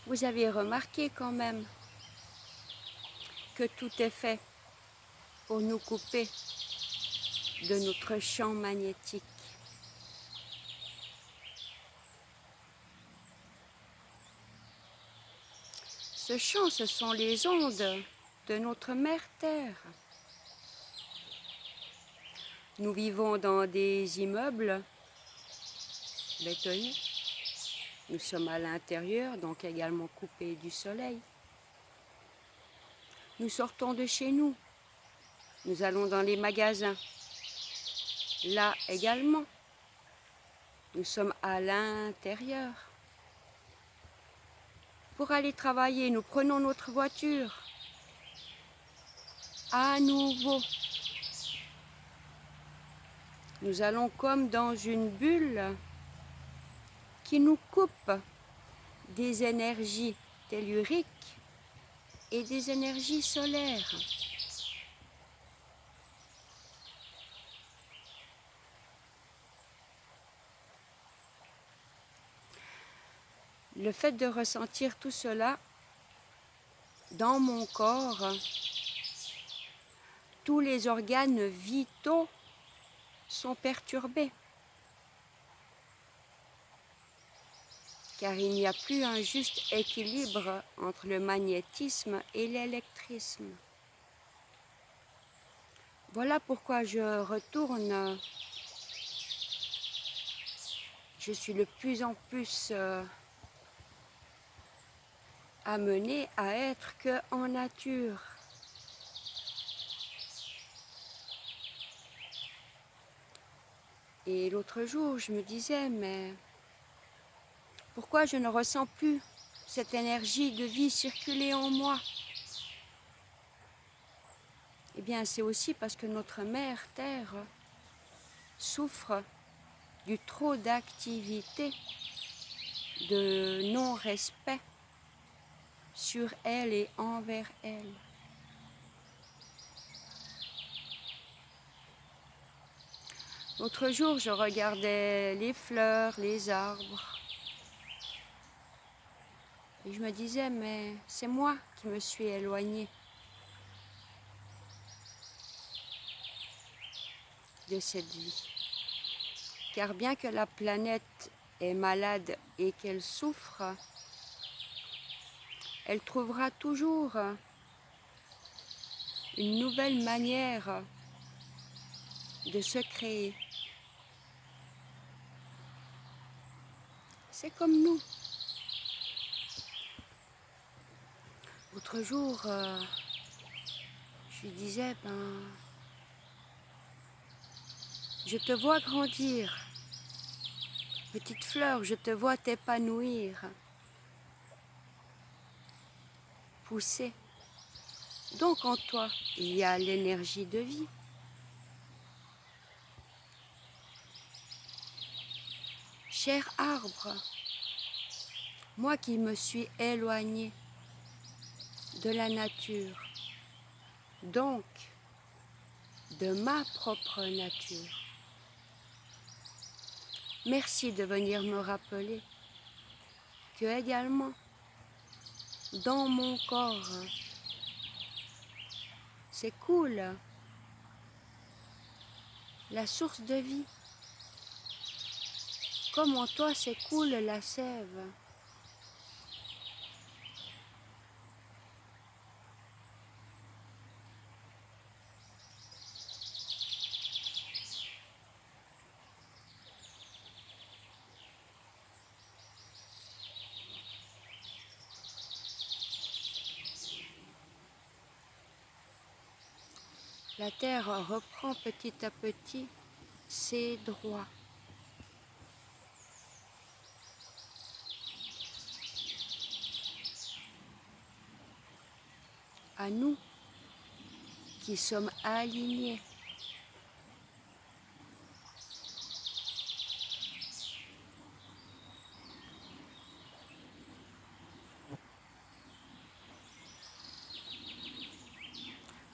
Vous avez remarqué quand même que tout est fait pour nous couper de notre champ magnétique. Ce champ, ce sont les ondes de notre mère Terre. Nous vivons dans des immeubles bétonnés. Nous sommes à l'intérieur, donc également coupés du soleil. Nous sortons de chez nous. Nous allons dans les magasins. Là également, nous sommes à l'intérieur. Pour aller travailler, nous prenons notre voiture. À nouveau, nous allons comme dans une bulle qui nous coupe des énergies telluriques et des énergies solaires. Le fait de ressentir tout cela dans mon corps, tous les organes vitaux sont perturbés. Car il n'y a plus un juste équilibre entre le magnétisme et l'électrisme. Voilà pourquoi je retourne. Je suis de plus en plus amenée à être qu'en nature. Et l'autre jour, je me disais, mais pourquoi je ne ressens plus cette énergie de vie circuler en moi? Eh bien, c'est aussi parce que notre mère Terre souffre du trop d'activité, de non-respect sur elle et envers elle. L'autre jour, je regardais les fleurs, les arbres, et je me disais, mais c'est moi qui me suis éloignée de cette vie. Car bien que la planète est malade et qu'elle souffre, elle trouvera toujours une nouvelle manière de se créer. C'est comme nous. L'autre jour, je lui disais, je te vois grandir. Petite fleur, je te vois t'épanouir, pousser. Donc en toi, il y a l'énergie de vie. Cher arbre, moi qui me suis éloignée de la nature, donc de ma propre nature. Merci de venir me rappeler que également, dans mon corps, c'est cool, la source de vie. Comme en toi, c'est cool la sève. La terre reprend petit à petit ses droits. À nous qui sommes alignés.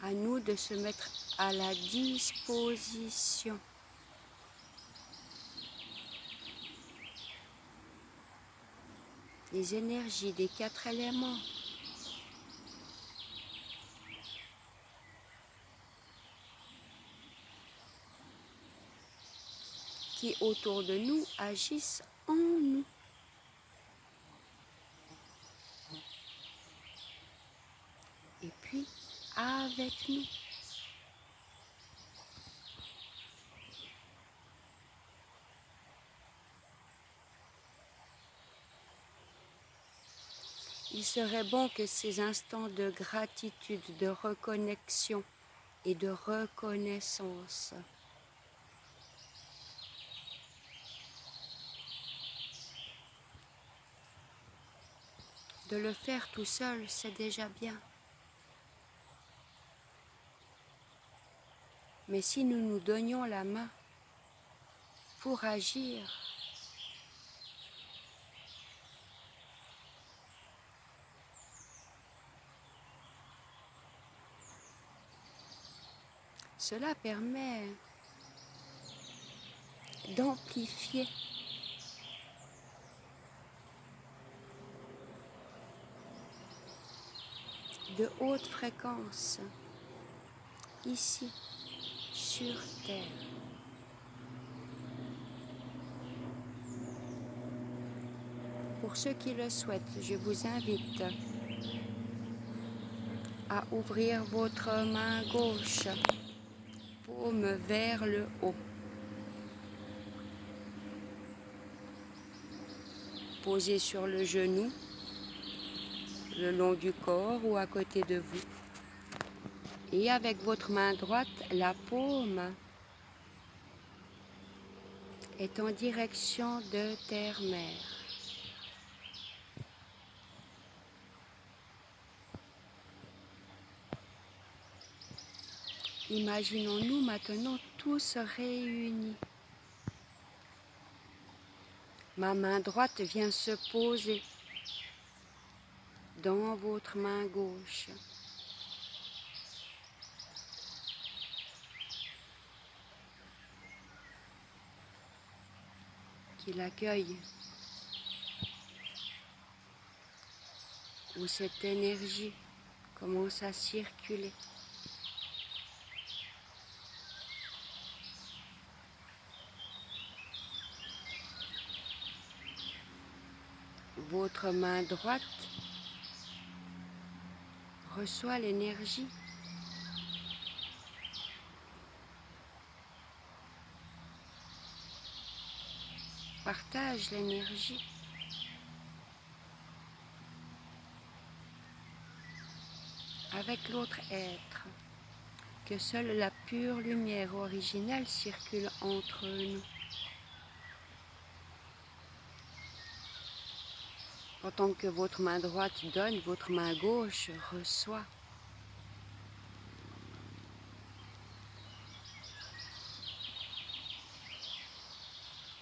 À nous de se mettre à la disposition. les énergies des 4 éléments qui autour de nous agissent en nous. Et puis avec nous. Il serait bon que ces instants de gratitude, de reconnexion et de reconnaissance de le faire tout seul, c'est déjà bien. Mais si nous nous donnions la main pour agir, cela permet d'amplifier de hautes fréquences ici sur Terre. Pour ceux qui le souhaitent, je vous invite à ouvrir votre main gauche, paume vers le haut. Posez sur le genou, le long du corps ou à côté de vous. Et avec votre main droite, la paume est en direction de terre-mère. Imaginons-nous maintenant tous réunis. Ma main droite vient se poser dans votre main gauche. Qui l'accueille, où cette énergie commence à circuler. Votre main droite reçoit l'énergie. Partage l'énergie. Avec l'autre être, que seule la pure lumière originelle circule entre nous. Pendant que votre main droite donne, votre main gauche reçoit.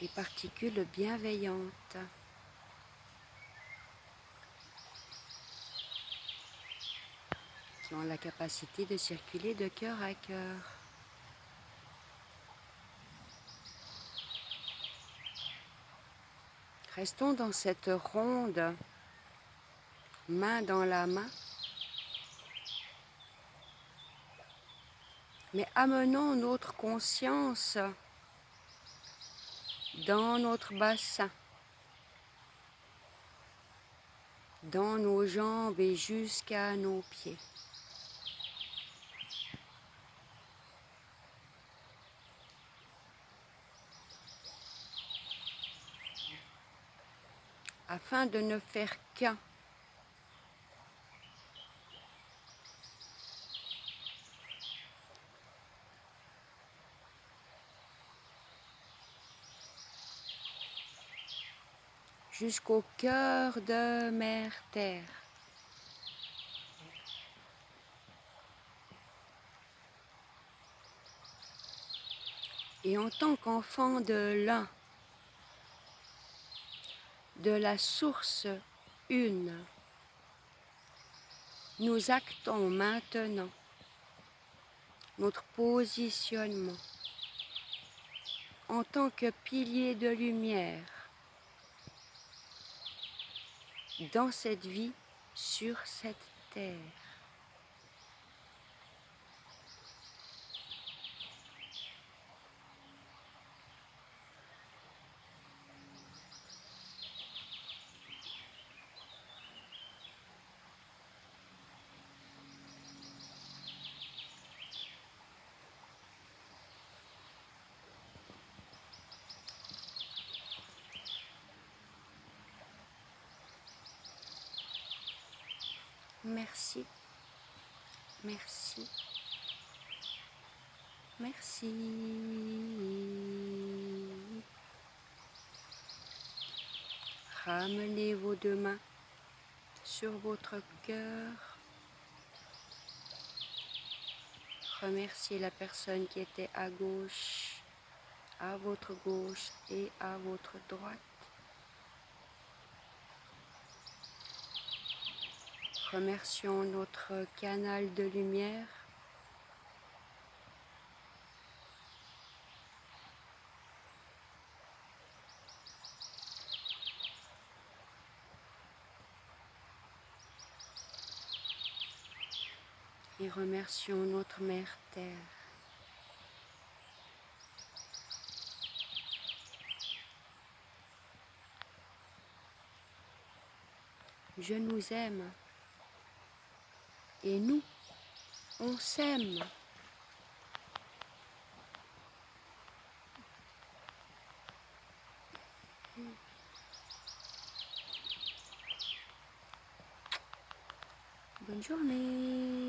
Des particules bienveillantes qui ont la capacité de circuler de cœur à cœur. Restons dans cette ronde, main dans la main, mais amenons notre conscience dans notre bassin, dans nos jambes et jusqu'à nos pieds. Afin de ne faire qu'un. Jusqu'au cœur de Mère Terre. Et en tant qu'enfant de l'un, de la source une, nous actons maintenant notre positionnement en tant que pilier de lumière dans cette vie, sur cette terre. Merci, merci, merci. Ramenez vos deux mains sur votre cœur. Remerciez la personne qui était à gauche, à votre gauche et à votre droite. Remercions notre canal de lumière. Et remercions notre Mère Terre. Je nous aime. Et nous, on s'aime. Bonne journée.